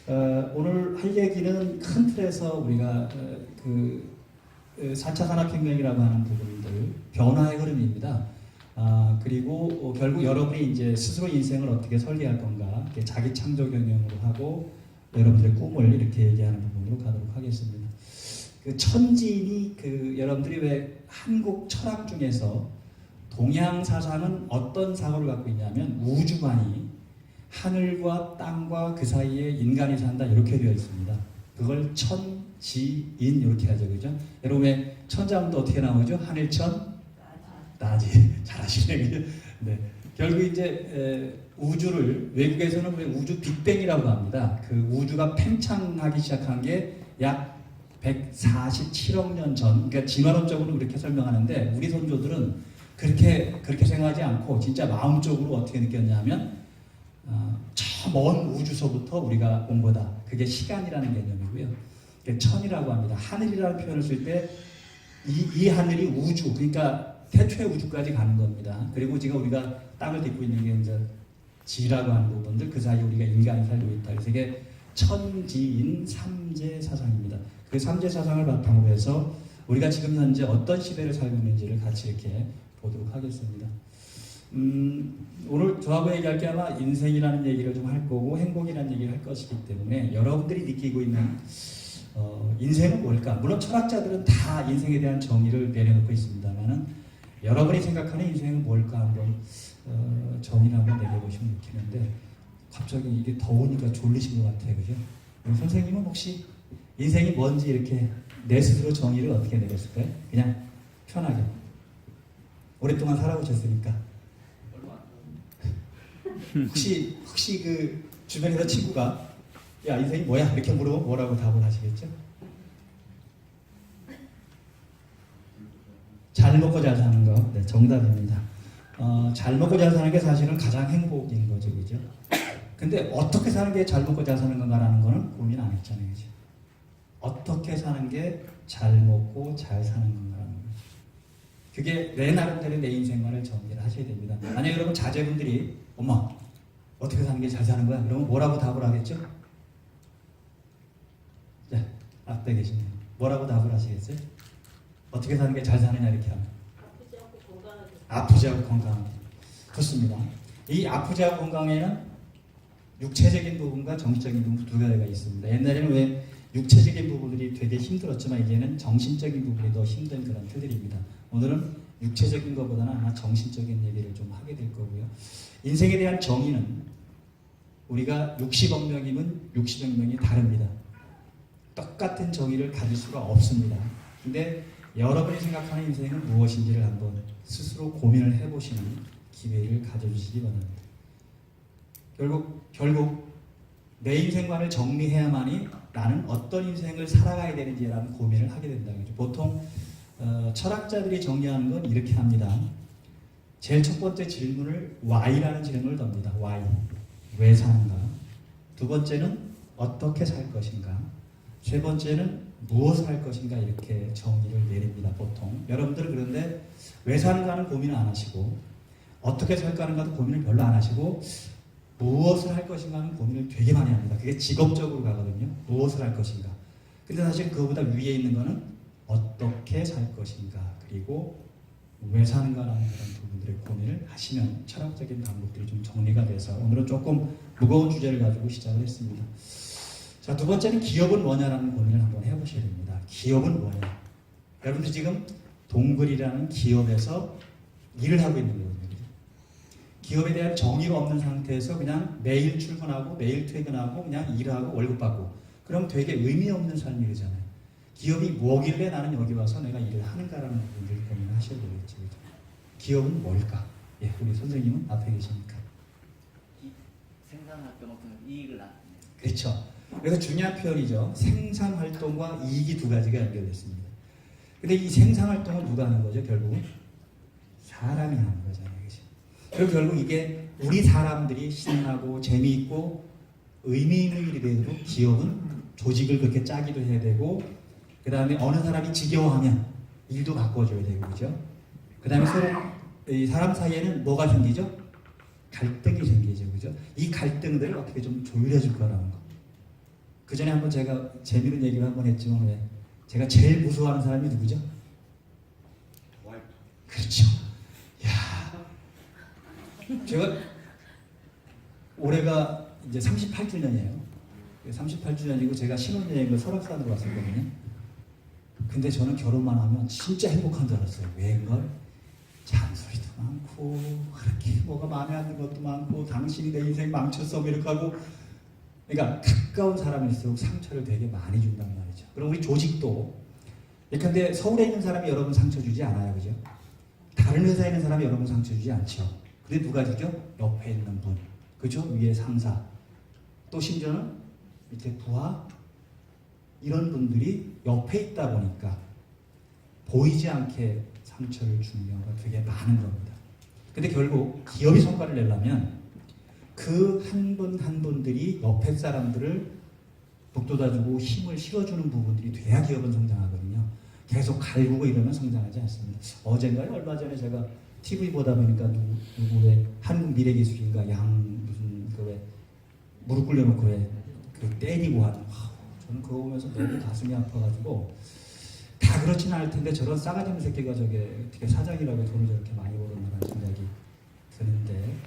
오늘 할 얘기는 큰 틀에서 우리가 그 4차 산업혁명이라고 하는 부분들, 변화의 흐름입니다. 그리고 결국 여러분이 이제 스스로 인생을 어떻게 설계할 건가, 자기 창조 경영으로 하고 여러분들의 꿈을 이렇게 얘기하는 부분으로 가도록 하겠습니다. 그 천지인이 여러분들이 왜 한국 철학 중에서 동양 사상은 어떤 사고를 갖고 있냐면 우주관이 하늘과 땅과 그 사이에 인간이 산다 이렇게 되어 있습니다. 그걸 천지인 이렇게 하죠, 그죠? 여러분 왜 천자문도 어떻게 나오죠? 하늘천 나지. 잘하시네, 그죠? 네. 결국 이제 우주를 외국에서는 왜 우주 빅뱅이라고 합니다. 그 우주가 팽창하기 시작한 게 약 147억 년 전. 그러니까 진화론적으로 그렇게 설명하는데 우리 선조들은 그렇게 생각하지 않고 진짜 마음적으로 어떻게 느꼈냐면 저 먼 우주서부터 우리가 온 거다. 그게 시간이라는 개념이고요. 천이라고 합니다. 하늘이라는 표현을 쓸 때 이 하늘이 우주, 그러니까 태초의 우주까지 가는 겁니다. 그리고 지금 우리가 땅을 딛고 있는 게 이제 지라고 하는 부분들, 그 사이에 우리가 인간이 살고 있다. 그래서 이게 천지인 삼재 사상입니다. 그 삼재 사상을 바탕으로 해서 우리가 지금 현재 어떤 시대를 살고 있는지를 같이 이렇게 보도록 하겠습니다. 오늘 저하고 얘기할 게 아마 인생이라는 얘기를 좀 할 거고 행복이라는 얘기를 할 것이기 때문에 여러분들이 느끼고 있는 인생은 뭘까? 물론 철학자들은 다 인생에 대한 정의를 내려놓고 있습니다만은 여러분이 생각하는 인생은 뭘까 한번 정의를 한번 내려보시면 좋겠는데 갑자기 이게 더우니까 졸리신 것 같아요, 그죠? 선생님은 혹시 인생이 뭔지 이렇게 내 스스로 정의를 어떻게 내렸을까요? 그냥 편하게 오랫동안 살아오셨으니까 혹시 그 주변에서 친구가 야 인생이 뭐야? 이렇게 물어보면 뭐라고 답을 하시겠죠? 잘 먹고 잘 사는 거. 네, 정답입니다. 잘 먹고 잘 사는 게 사실은 가장 행복인 거죠, 그죠? 근데 어떻게 사는 게 잘 먹고 잘 사는 건가라는 거는 고민 안 했잖아요, 그죠? 어떻게 사는 게 잘 먹고 잘 사는 건가라는 거죠. 그게 내 나름대로 내 인생관을 정리를 하셔야 됩니다. 만약 여러분 자제분들이 엄마 어떻게 사는 게 잘 사는 거야? 그러면 뭐라고 답을 하겠죠? 자, 앞에 계시네요. 뭐라고 답을 하시겠어요? 어떻게 사는 게 잘 사느냐 이렇게 하면 아프지 않고 건강하게. 좋습니다. 이 아프지 않고 건강에는 육체적인 부분과 정신적인 부분 두 가지가 있습니다. 옛날에는 왜 육체적인 부분들이 되게 힘들었지만 이제는 정신적인 부분이 더 힘든 그런 틀들입니다. 오늘은 육체적인 것보다는 아마 정신적인 얘기를 좀 하게 될 거고요. 인생에 대한 정의는 우리가 60억 명이면 60억 명이 다릅니다. 똑같은 정의를 가질 수가 없습니다. 근데 여러분이 생각하는 인생은 무엇인지를 한번 스스로 고민을 해보시는 기회를 가져주시기 바랍니다. 결국 내 인생관을 정리해야만이 나는 어떤 인생을 살아가야 되는지라는 고민을 하게 된다는 거죠. 보통 철학자들이 정리하는 건 이렇게 합니다. 제일 첫 번째 질문을 Why라는 질문을 던집니다. Why? 왜 사는가? 두 번째는 어떻게 살 것인가? 세 번째는 무엇을 할 것인가? 이렇게 정의를 내립니다. 보통 여러분들은 그런데 왜 사는가 하는 고민을 안 하시고 어떻게 살까 하는 것도 고민을 별로 안 하시고 무엇을 할 것인가 하는 고민을 되게 많이 합니다. 그게 직업적으로 가거든요. 무엇을 할 것인가. 근데 사실 그거보다 위에 있는 거는 어떻게 살 것인가, 그리고 왜 사는가라는 그런 부분들의 고민을 하시면 철학적인 방법들이 좀 정리가 돼서 오늘은 조금 무거운 주제를 가지고 시작을 했습니다. 자, 두 번째는 기업은 뭐냐라는 고민을 한번 해보셔야 됩니다. 기업은 뭐냐? 여러분들 지금 동글이라는 기업에서 일을 하고 있는 거거든요. 기업에 대한 정의가 없는 상태에서 그냥 매일 출근하고 매일 퇴근하고 그냥 일하고 월급 받고 그럼 되게 의미 없는 삶이 되잖아요. 기업이 뭐길래 나는 여기 와서 내가 일을 하는가라는 부분을 고민하셔야 되겠죠. 기업은 뭘까? 예, 우리 선생님은 앞에 계시니까. 생산활동을 통해 이익을 낳는. 그렇죠. 그래서 중요한 표현이죠. 생산활동과 이익이 두 가지가 연결됐습니다. 근데 이 생산활동은 누가 하는 거죠? 결국은 사람이 하는 거잖아요. 그렇죠? 그리고 결국 이게 우리 사람들이 신나고 재미있고 의미 있는 일이 되도록 기업은 조직을 그렇게 짜기도 해야 되고 그 다음에 어느 사람이 지겨워하면 일도 바꿔줘야 되고 그죠? 그 다음에 서로 이 사람 사이에는 뭐가 생기죠? 갈등이 생기죠. 그죠? 이 갈등들을 어떻게 좀 조율해 줄 거라는 거. 그 전에 한번 제가 재미있는 얘기를 한번 했지만 왜 제가 제일 무서워하는 사람이 누구죠? 와이프. 그렇죠. 야, 제가 올해가 이제 38주년이에요. 38주년이고 제가 신혼여행을 설악산으로 왔었거든요. 근데 저는 결혼만 하면 진짜 행복한 줄 알았어요. 왜인걸? 잔소리도 많고 그렇게 뭐가 마음에 안 드는 것도 많고 당신이 내 인생 망쳤어 이렇게 하고, 그러니까 가까운 사람일수록 상처를 되게 많이 준단 말이죠. 그럼 우리 조직도 예컨대 서울에 있는 사람이 여러분 상처 주지 않아요, 그죠? 다른 회사에 있는 사람이 여러분 상처 주지 않죠. 근데 누가 주죠? 옆에 있는 분, 그죠? 위에 상사, 또 심지어는 밑에 부하, 이런 분들이 옆에 있다 보니까 보이지 않게 상처를 주는 경우가 되게 많은 겁니다. 근데 결국 기업이 성과를 내려면 그 한 분 한 분들이 옆에 사람들을 북돋아주고 힘을 실어주는 부분들이 돼야 기업은 성장하거든요. 계속 갈구고 이러면 성장하지 않습니다. 어젠가요? 얼마 전에 제가 TV 보다 보니까 누구의 한국미래기술인가 양 무슨 그 무릎 꿇려놓고 그 때리고 하는, 저는 그거 보면서 너무 가슴이 아파가지고, 다 그렇진 않을 텐데 저런 싸가지 없는 새끼가 저게 어떻게 사장이라고 돈을 저렇게 많이 벌었나라는 생각이 드는데,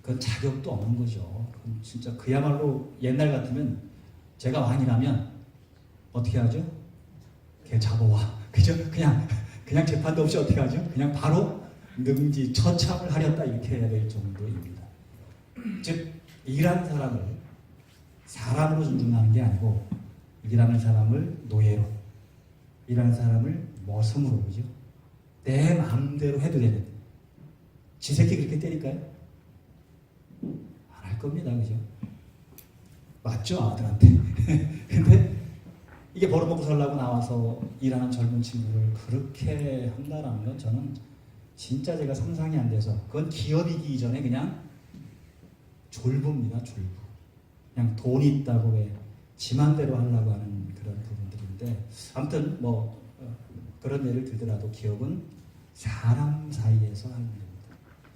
그건 자격도 없는 거죠. 그건 진짜 그야말로 옛날 같으면 제가 왕이라면 어떻게 하죠? 걔 잡아와. 그죠? 그냥 재판도 없이 어떻게 하죠? 그냥 바로 능지 처참을 하렸다 이렇게 해야 될 정도입니다. 즉 일하는 사람을 사람으로 존중하는 게 아니고 일하는 사람을 노예로, 일하는 사람을 머슴으로, 그죠? 내 마음대로 해도 되는. 지 새끼 그렇게 때릴까요? 안 할 겁니다, 그죠? 맞죠, 아들한테. 근데 이게 벌어먹고 살라고 나와서 일하는 젊은 친구를 그렇게 한다는 건 저는 진짜 제가 상상이 안 돼서, 그건 기업이기 이전에 그냥 졸부입니다, 졸부. 그냥 돈이 있다고 왜 지만대로 하려고 하는 그런 부분들인데, 아무튼 뭐 그런 예를 들더라도 기업은 사람 사이에서 하는 겁니다.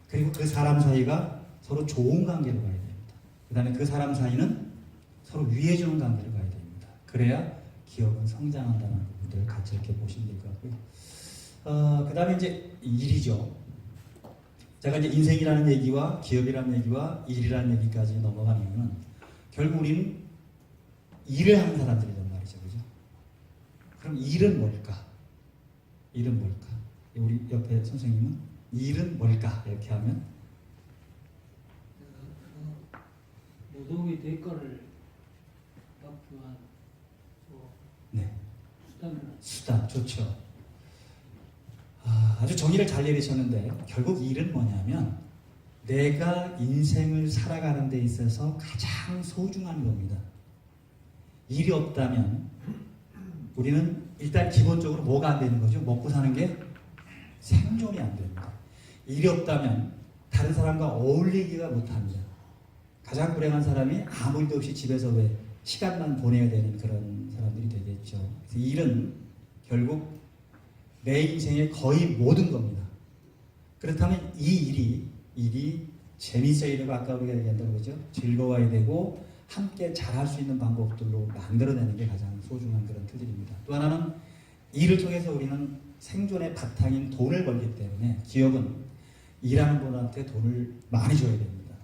그리고 그 사람 사이가 서로 좋은 관계로 가야 됩니다. 그 다음에 그 사람 사이는 서로 위해주는 관계로 가야 됩니다. 그래야 기업은 성장한다는 부분들을 같이 이렇게 보시면 될 것 같고요. 그 다음에 이제 일이죠. 제가 이제 인생이라는 얘기와 기업이라는 얘기와 일이라는 얘기까지 넘어가는 이유는 결국 우리는 일을 하는 사람들이란 말이죠. 그죠? 그럼 일은 뭘까? 일은 뭘까? 우리 옆에 선생님은 일은 뭘까? 이렇게 하면 노동의 대가를 갚기 위한 네. 수단을. 수단, 좋죠. 아주 정의를 잘 내리셨는데 결국 일은 뭐냐면 내가 인생을 살아가는 데 있어서 가장 소중한 겁니다. 일이 없다면 우리는 일단 기본적으로 뭐가 안 되는 거죠? 먹고 사는 게 생존이 안 됩니다. 일이 없다면 다른 사람과 어울리기가 못합니다. 가장 불행한 사람이 아무 일도 없이 집에서 왜 시간만 보내야 되는 그런 사람들이 되겠죠. 그래서 일은 결국 내 인생의 거의 모든 겁니다. 그렇다면 이 일이 재밌어야 되고, 아까 우리가 얘기한다고 그러죠. 즐거워야 되고 함께 잘할 수 있는 방법들로 만들어내는 게 가장 소중한 그런 틀들입니다. 또 하나는 일을 통해서 우리는 생존의 바탕인 돈을 벌기 때문에 기업은 일하는 분한테 돈을 많이 줘야 됩니다.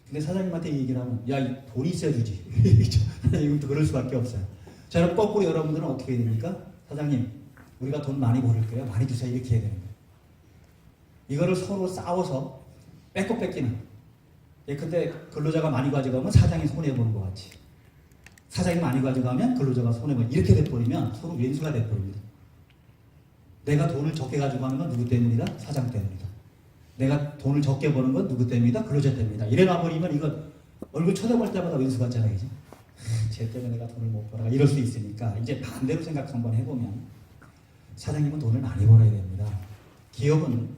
근데 사장님한테 이 얘기를 하면 야, 돈이 있어야 주지. 사장님은 또 그럴 수밖에 없어요. 자, 그럼 거꾸로 여러분들은 어떻게 해야 됩니까? 사장님, 우리가 돈 많이 벌을게요. 많이 주세요. 이렇게 해야 되는 거예요. 이거를 서로 싸워서 뺏고 뺏기는. 근데 근로자가 많이 가져가면 사장이 손해보는 것 같이, 사장이 많이 가져가면 근로자가 손해보는, 이렇게 돼버리면 서로 왼수가 돼버립니다. 내가 돈을 적게 가져가는 건 누구 때문이다? 사장 때문이다. 내가 돈을 적게 버는 건 누구 때문이다? 근로자 때문이다. 이래 놔버리면 이건 얼굴 쳐다볼 때마다 왼수 같잖아요. 그죠? 쟤 때문에 내가 돈을 못 벌어. 이럴 수 있으니까 이제 반대로 생각 한번 해보면 사장님은 돈을 많이 벌어야 됩니다. 기업은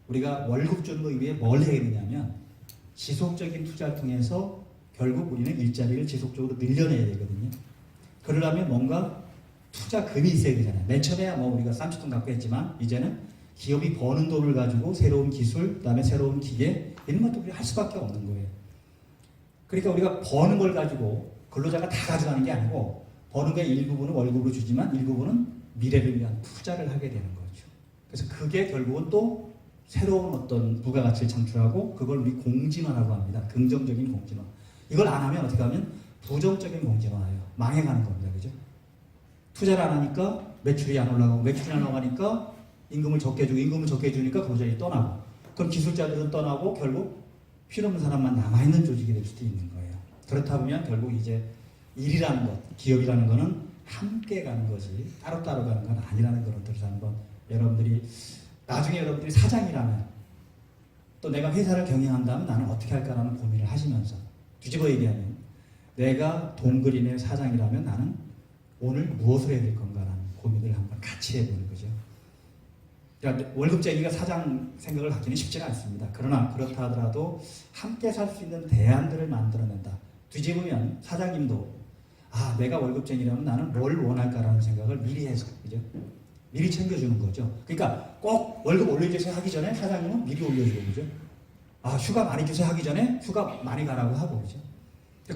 우리가 월급 주는 거 이외에 뭘 해야 되냐면 지속적인 투자를 통해서 결국 우리는 일자리를 지속적으로 늘려내야 되거든요. 그러려면 뭔가 투자금이 있어야 되잖아요. 맨 처음에야 뭐 우리가 쌈짓돈 갖고 했지만 이제는 기업이 버는 돈을 가지고 새로운 기술, 그다음에 새로운 기계, 이런 것도 우리가 할 수밖에 없는 거예요. 그러니까 우리가 버는 걸 가지고 근로자가 다 가져가는 게 아니고 버는 게 일부분은 월급으로 주지만 일부분은 미래를 위한 투자를 하게 되는 거죠. 그래서 그게 결국은 또 새로운 어떤 부가가치를 창출하고 그걸 우리 공진화라고 합니다. 긍정적인 공진화. 이걸 안 하면 어떻게 하면 부정적인 공진화예요. 망해가는 겁니다. 그죠? 투자를 안 하니까 매출이 안 올라가고 매출이 안 올라가니까 임금을 적게 주고 임금을 적게 주니까 근로자들이 떠나고 그럼 기술자들은 떠나고 결국 필요없는 사람만 남아있는 조직이 될 수도 있는 거예요. 그렇다 보면 결국 이제 일이라는 것, 기업이라는 거는 함께 가는 거지 따로따로 가는 건 아니라는 그런 뜻을 한번 여러분들이 나중에 여러분들이 사장이라면 또 내가 회사를 경영한다면 나는 어떻게 할까라는 고민을 하시면서 뒤집어 얘기하면 내가 동그림의 사장이라면 나는 오늘 무엇을 해야 될 건가라는 고민을 한번 같이 해보는 거죠. 그러니까 월급쟁이가 사장 생각을 갖기는 쉽지는 않습니다. 그러나 그렇다 하더라도 함께 살 수 있는 대안들을 만들어낸다. 뒤집으면 사장님도 내가 월급쟁이라면 나는 뭘 원할까라는 생각을 미리 해서 그죠? 미리 챙겨주는 거죠. 그러니까 꼭 월급 올려주세요 하기 전에 사장님은 미리 올려주고 그죠? 휴가 많이 주세요 하기 전에 휴가 많이 가라고 하고 그죠?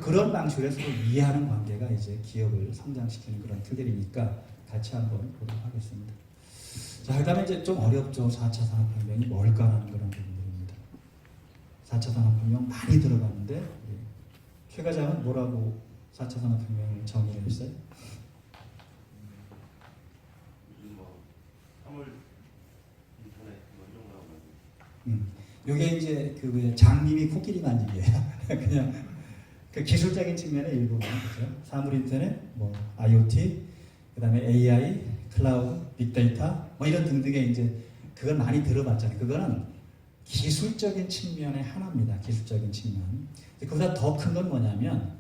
그런 방식으로 서로 이해하는 관계가 이제 기업을 성장시키는 그런 틀들이니까 같이 한번 보도록 하겠습니다. 자, 그 다음에 이제 좀 어렵죠. 4차 산업혁명이 뭘까라는 그런 부분들입니다. 4차 산업혁명 많이 들어봤는데 최 과장은 뭐라고 4차 산업혁명을 정의를 했어요? 뭐 3월 인터넷 이런 거라고. 요게 이제 그 장님이 코끼리 만지기예요. 그냥 그 기술적인 측면의 일부분 그죠? 사물 인터넷, 뭐 IoT, 그다음에 AI, 클라우드, 빅데이터 뭐 이런 등등의 이제 그걸 많이 들어봤잖아요. 그거는 기술적인 측면의 하나입니다. 기술적인 측면. 그보다 더 큰 건 뭐냐면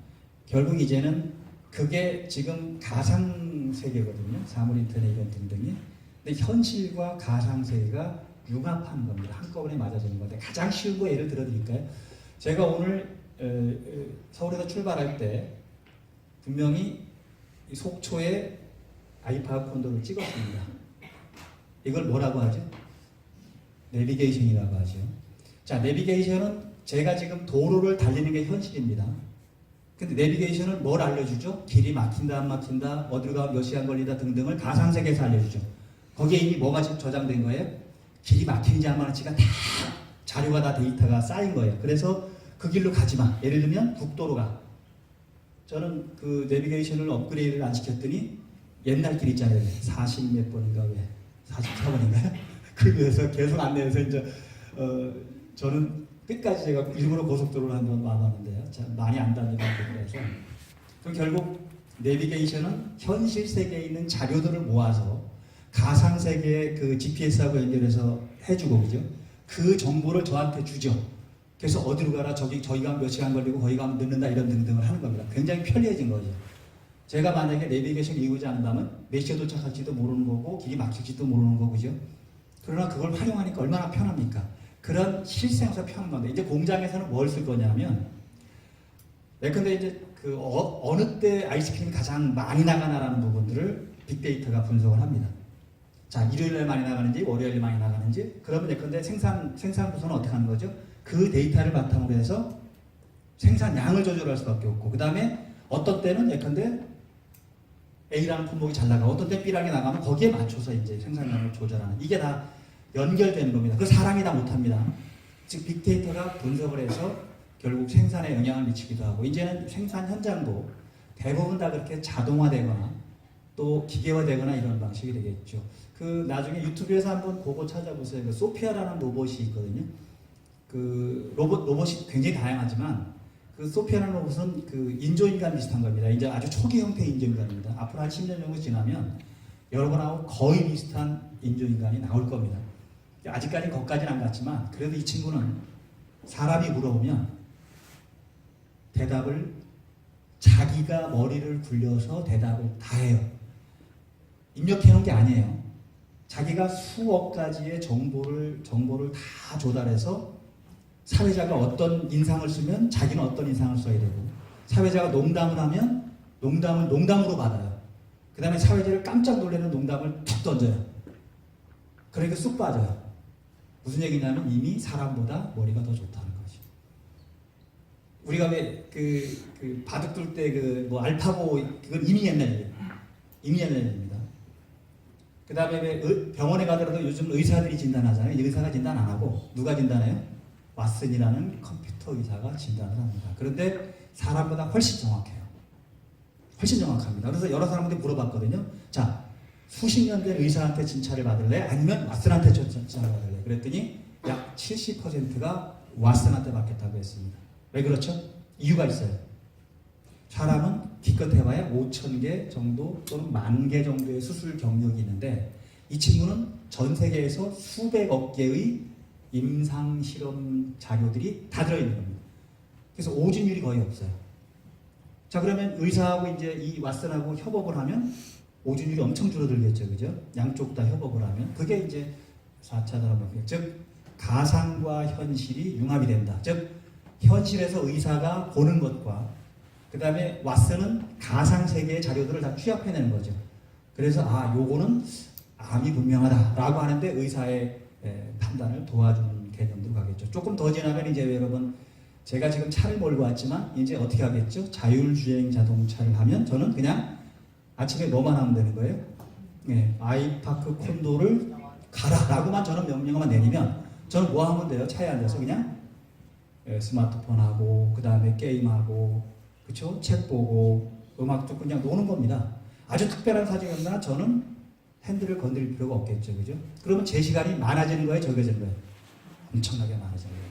결국 이제는 그게 지금 가상 세계거든요. 사물 인터넷 이런 등등이. 근데 현실과 가상 세계가 융합하는 겁니다. 한꺼번에 맞아지는 건데 가장 쉬운 거 예를 들어드릴까요? 제가 오늘 서울에서 출발할 때 분명히 속초에 아이파크 콘도를 찍었습니다. 이걸 뭐라고 하죠? 내비게이션이라고 하죠. 자, 내비게이션은 제가 지금 도로를 달리는 게 현실입니다. 근데 내비게이션은 뭘 알려주죠? 길이 막힌다 안 막힌다 어디로 가면 몇 시간 걸리다 등등을 가상세계에서 알려주죠. 거기에 이미 뭐가 지금 저장된 거예요? 길이 막히는지 안 막히는지가 다 자료가 다 데이터가 쌓인 거예요. 그래서 그 길로 가지 마. 예를 들면 국도로가. 저는 그 내비게이션을 업그레이드를 안 시켰더니 옛날 길 있잖아요. 40 몇 번인가 왜 44번인가요? 그래서 계속 안내해서 이제 저는 끝까지 제가 일부러 고속도로를 한번 와봤는데요. 많이 안 다니는 곳이라서 그럼 결국 내비게이션은 현실 세계에 있는 자료들을 모아서 가상 세계의 그 GPS하고 연결해서 해주고 그죠? 그 정보를 저한테 주죠. 그래서 어디로 가라 저기 가면 몇 시간 걸리고 거기 가면 늦는다 이런 등등을 하는 겁니다. 굉장히 편리해진 거죠. 제가 만약에 내비게이션 이용하지 않는다면 몇 시에 도착할지도 모르는 거고 길이 막힐지도 모르는 거고 그죠? 그러나 그걸 활용하니까 얼마나 편합니까? 그런 실생활에서 편한 건데 이제 공장에서는 뭘 쓸 거냐면 근데 이제 그 어느 때 아이스크림이 가장 많이 나가나라는 부분들을 빅데이터가 분석을 합니다. 자, 일요일에 많이 나가는지 월요일에 많이 나가는지 그러면 예컨대 생산 부서는 어떻게 하는 거죠? 그 데이터를 바탕으로 해서 생산량을 조절할 수밖에 없고 그 다음에 어떤 때는 예컨대 A라는 품목이 잘 나가고 어떤 때 B라는 게 나가면 거기에 맞춰서 이제 생산량을 조절하는 이게 다 연결되는 겁니다. 그 사람이 다 못합니다. 즉 빅데이터가 분석을 해서 결국 생산에 영향을 미치기도 하고 이제는 생산 현장도 대부분 다 그렇게 자동화되거나 또 기계화되거나 이런 방식이 되겠죠. 그 나중에 유튜브에서 한번 보고 찾아보세요. 그 소피아라는 로봇이 있거든요. 그 로봇이 굉장히 다양하지만 그 소피아라는 로봇은 그 인조인간 비슷한 겁니다. 이제 아주 초기 형태의 인조인간입니다. 앞으로 한 10년 정도 지나면 여러분하고 거의 비슷한 인조인간이 나올 겁니다. 아직까지는 거기까지는 안 갔지만 그래도 이 친구는 사람이 물어보면 대답을 자기가 머리를 굴려서 대답을 다 해요. 입력해 놓은 게 아니에요. 자기가 수억 가지의 정보를 다 조달해서 사회자가 어떤 인상을 쓰면 자기는 어떤 인상을 써야 되고 사회자가 농담을 하면 농담을 농담으로 받아요. 그 다음에 사회자를 깜짝 놀라는 농담을 툭 던져요. 그러니까 쑥 빠져요. 무슨 얘기냐면 이미 사람보다 머리가 더 좋다는 거죠. 우리가 왜 그 바둑 둘 때 그 뭐 알파고 그건 이미 옛날 얘기예요. 이미 옛날 얘기입니다. 그 다음에 왜 병원에 가더라도 요즘 의사들이 진단하잖아요. 의사가 진단 안 하고 누가 진단해요? 왓슨이라는 컴퓨터 의사가 진단을 합니다. 그런데 사람보다 훨씬 정확해요. 훨씬 정확합니다. 그래서 여러 사람한테 물어봤거든요. 자, 수십 년 된 의사한테 진찰을 받을래? 아니면 왓슨한테 진찰을 받을래? 그랬더니 약 70%가 왓슨한테 받겠다고 했습니다. 왜 그렇죠? 이유가 있어요. 사람은 기껏 해봐야 5,000개 정도 또는 10,000개 정도의 수술 경력이 있는데 이 친구는 전 세계에서 수백억 개의 임상 실험 자료들이 다 들어있는 겁니다. 그래서 오진율이 거의 없어요. 자, 그러면 의사하고 이제 이 왓슨하고 협업을 하면 오진율이 엄청 줄어들겠죠. 그죠? 양쪽 다 협업을 하면. 그게 이제 4차 산업혁명. 즉, 가상과 현실이 융합이 된다. 즉, 현실에서 의사가 보는 것과 그 다음에 왓슨은 가상 세계의 자료들을 다 취합해내는 거죠. 그래서 요거는 암이 분명하다라고 하는데 의사의 판단을 도와주는 개념으로 가겠죠. 조금 더 지나면 이제 여러분 제가 지금 차를 몰고 왔지만 이제 어떻게 하겠죠? 자율주행 자동차를 하면 저는 그냥 아침에 뭐만 하면 되는 거예요? 아이파크 콘도를 가라라고만 저는 명령만 내리면 저는 뭐 하면 돼요? 차에 앉아서 그냥 스마트폰 하고 그 다음에 게임하고 그쵸? 책 보고 음악 듣고 그냥 노는 겁니다. 아주 특별한 사정이었나 저는 핸들을 건드릴 필요가 없겠죠. 그죠? 그러면 제 시간이 많아지는 거예요? 적어지는 거예요? 엄청나게 많아지는 거예요.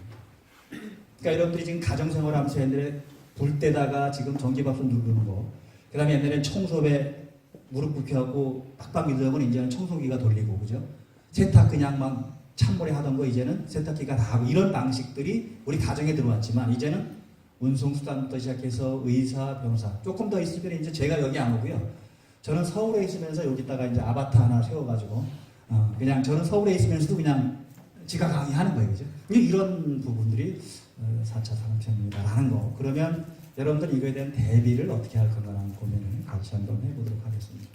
그러니까 여러분들이 지금 가정생활 하면서 옛날에 불 때다가 지금 전기밥솥 누르는 거 그 다음에 옛날엔 청소배 무릎 굽혀갖고 빡빡 밀려면 이제는 청소기가 돌리고 그죠? 세탁 그냥 막 찬물에 하던 거 이제는 세탁기가 다 하고 이런 방식들이 우리 가정에 들어왔지만 이제는 운송수단부터 시작해서 의사, 변호사 조금 더 있으면 이제 제가 여기 안 오고요. 저는 서울에 있으면서 여기다가 이제 아바타 하나 세워가지고 그냥 저는 서울에 있으면서도 그냥 지가 강의하는 거예요. 그죠? 이런 부분들이 4차 산업혁명이다라는 거. 그러면 여러분들 이거에 대한 대비를 어떻게 할 건가라는 고민을 같이 한번 해보도록 하겠습니다.